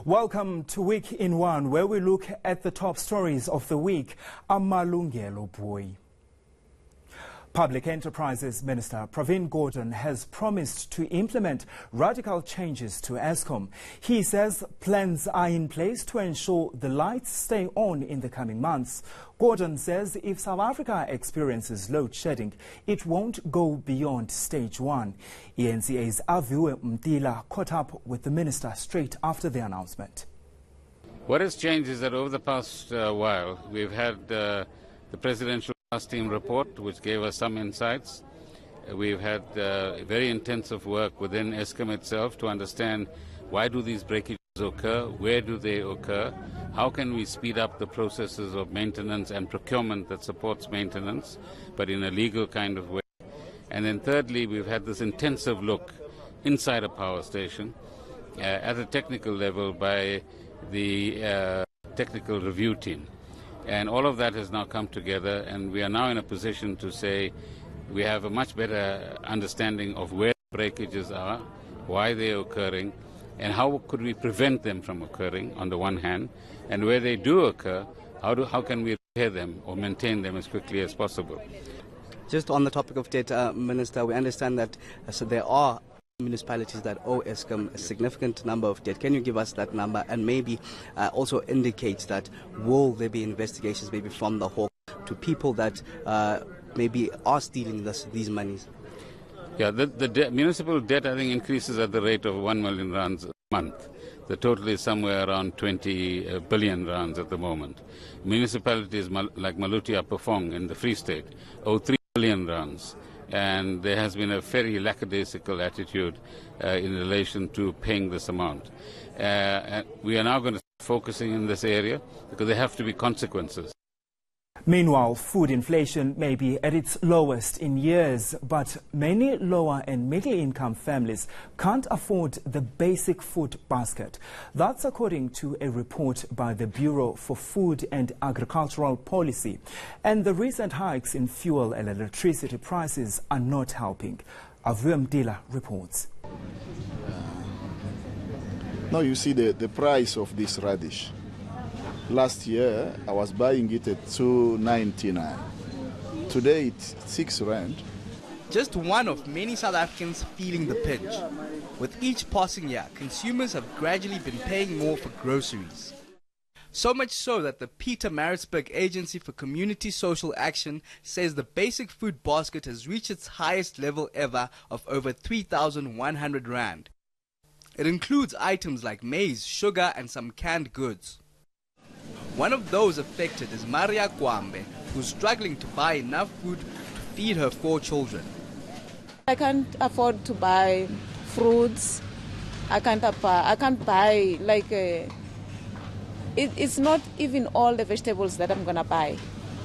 Welcome to Week in One, where we look at the top stories of the week. Amalungelo Bui. Public Enterprises Minister Pravin Gordhan has promised to implement radical changes to Eskom. He says plans are in place to ensure the lights stay on in the coming months. Gordhan says if South Africa experiences load shedding, it won't go beyond stage 1. ENCA's Aviwe Mtila caught up with the minister straight after the announcement. What has changed is that over the past while, we've had the presidential task team report, which gave us some insights. We've had very intensive work within Eskom itself to understand why do these breakages occur, where do they occur, how can we speed up the processes of maintenance and procurement that supports maintenance, but in a legal kind of way. And then thirdly, we've had this intensive look inside a power station at a technical level by the technical review team. And all of that has now come together, and we are now in a position to say we have a much better understanding of where breakages are, why they are occurring, and how could we prevent them from occurring on the one hand, and where they do occur, how can we repair them or maintain them as quickly as possible. Just on the topic of debt, Minister, we understand that so there are municipalities that owe Eskom a significant number of debt. Can you give us that number and maybe also indicate that will there be investigations maybe from the Hawk to people that maybe are stealing these monies? Yeah, the municipal debt I think increases at the rate of 1 million rands a month. The total is somewhere around 20 billion rands at the moment. Municipalities like Maluti Upper Fong in the Free State owe 3 billion rands. And there has been a very lackadaisical attitude in relation to paying this amount. And we are now going to start focusing in this area because there have to be consequences. Meanwhile, food inflation may be at its lowest in years, but many lower and middle-income families can't afford the basic food basket. That's according to a report by the Bureau for Food and Agricultural Policy. And the recent hikes in fuel and electricity prices are not helping. Aviwe Mtila reports. Now you see the price of this radish. Last year, I was buying it at 2.99. Today, it's 6 rand. Just one of many South Africans feeling the pinch. With each passing year, consumers have gradually been paying more for groceries. So much so that the Pietermaritzburg Agency for Community Social Action says the basic food basket has reached its highest level ever of over 3,100 rand. It includes items like maize, sugar and some canned goods. One of those affected is Maria Kwambe, who's struggling to buy enough food to feed her 4 children. I can't afford to buy fruits. I can't buy it's not even all the vegetables that I'm gonna buy.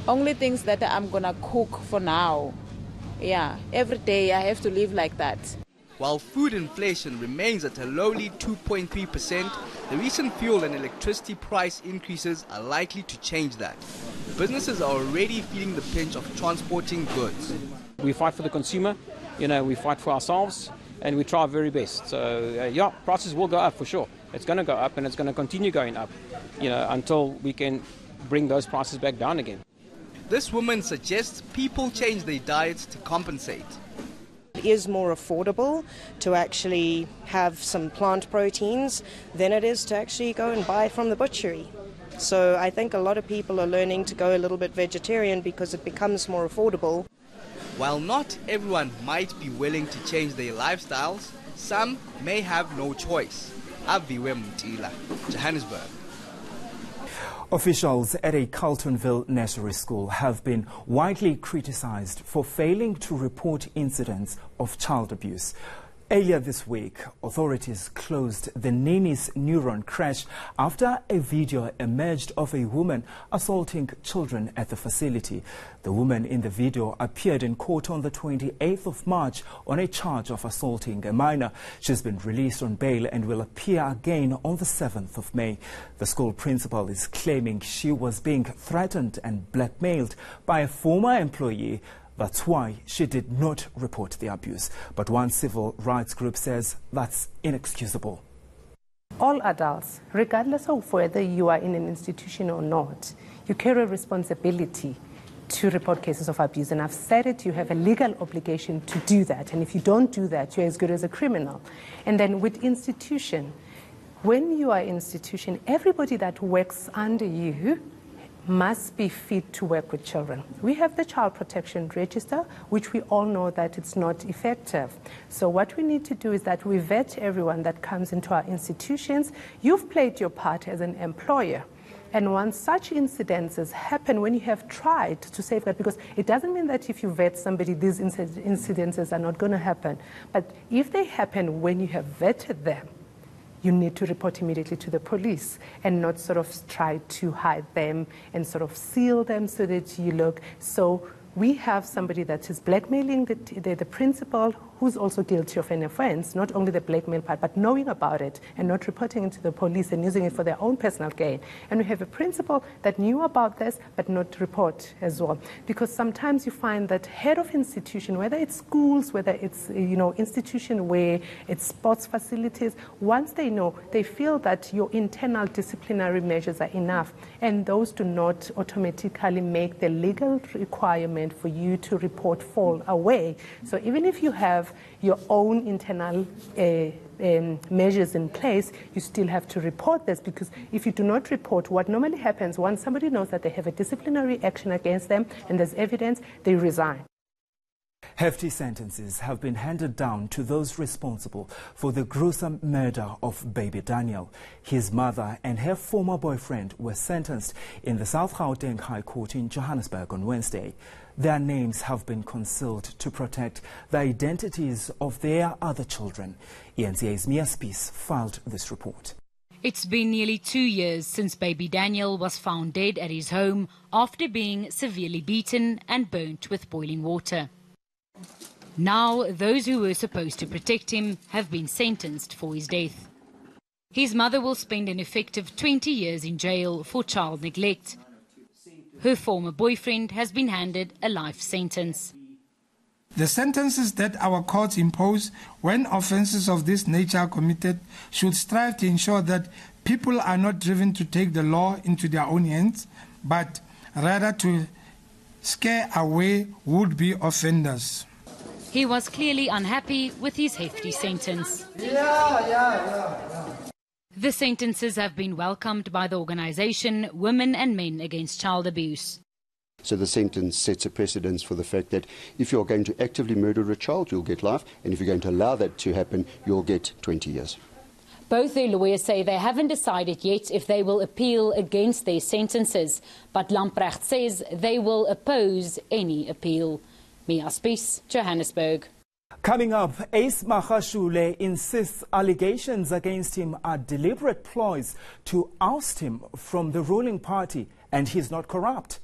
Only things that I'm gonna cook for now. Yeah, every day I have to live like that. While food inflation remains at a lowly 2.3%, the recent fuel and electricity price increases are likely to change that. Businesses are already feeling the pinch of transporting goods. We fight for the consumer, we fight for ourselves, and we try our very best. So, yeah, prices will go up for sure. It's going to go up and it's going to continue going up, until we can bring those prices back down again. This woman suggests people change their diets to compensate. It is more affordable to actually have some plant proteins than it is to actually go and buy from the butchery. So I think a lot of people are learning to go a little bit vegetarian because it becomes more affordable. While not everyone might be willing to change their lifestyles, some may have no choice. Aviwe Mtila, Johannesburg. Officials at a Carltonville nursery school have been widely criticized for failing to report incidents of child abuse. Earlier this week, authorities closed the Nini's Neuron crash after a video emerged of a woman assaulting children at the facility. The woman in the video appeared in court on the 28th of March on a charge of assaulting a minor. She's been released on bail and will appear again on the 7th of May. The school principal is claiming she was being threatened and blackmailed by a former employee. That's why she did not report the abuse. But one civil rights group says that's inexcusable. All adults, regardless of whether you are in an institution or not, you carry a responsibility to report cases of abuse. And I've said it, you have a legal obligation to do that. And if you don't do that, you're as good as a criminal. And then with institution, when you are in institution, everybody that works under you must be fit to work with children. We have the Child Protection Register, which we all know that it's not effective. So what we need to do is that we vet everyone that comes into our institutions. You've played your part as an employer. And once such incidences happen, when you have tried to safeguard, because it doesn't mean that if you vet somebody, these incidences are not going to happen. But if they happen when you have vetted them, you need to report immediately to the police and not sort of try to hide them and sort of seal them so that you look. So we have somebody that is blackmailing the principal, who's also guilty of an offense, not only the blackmail part, but knowing about it and not reporting it to the police and using it for their own personal gain. And we have a principal that knew about this, but not report as well. Because sometimes you find that head of institution, whether it's schools, whether it's, institution where it's sports facilities, once they know, they feel that your internal disciplinary measures are enough, and those do not automatically make the legal requirement for you to report fall away. So even if you have your own internal measures in place, you still have to report this, because if you do not report, what normally happens once somebody knows that they have a disciplinary action against them and there's evidence, they resign. Hefty sentences have been handed down to those responsible for the gruesome murder of baby Daniel. His mother and her former boyfriend were sentenced in the South Gauteng High Court in Johannesburg on Wednesday. Their names have been concealed to protect the identities of their other children. ENCA's Mia Spies filed this report. It's been nearly 2 years since baby Daniel was found dead at his home after being severely beaten and burnt with boiling water. Now, those who were supposed to protect him have been sentenced for his death. His mother will spend an effective 20 years in jail for child neglect. Her former boyfriend has been handed a life sentence. The sentences that our courts impose when offences of this nature are committed should strive to ensure that people are not driven to take the law into their own hands, but rather to scare away would-be offenders. He was clearly unhappy with his hefty sentence. The sentences have been welcomed by the organisation Women and Men Against Child Abuse. So the sentence sets a precedence for the fact that if you're going to actively murder a child, you'll get life, and if you're going to allow that to happen, you'll get 20 years. Both their lawyers say they haven't decided yet if they will appeal against their sentences, but Lamprecht says they will oppose any appeal. Mia Spies, Johannesburg. Coming up, Ace Magashule insists allegations against him are deliberate ploys to oust him from the ruling party, and he's not corrupt.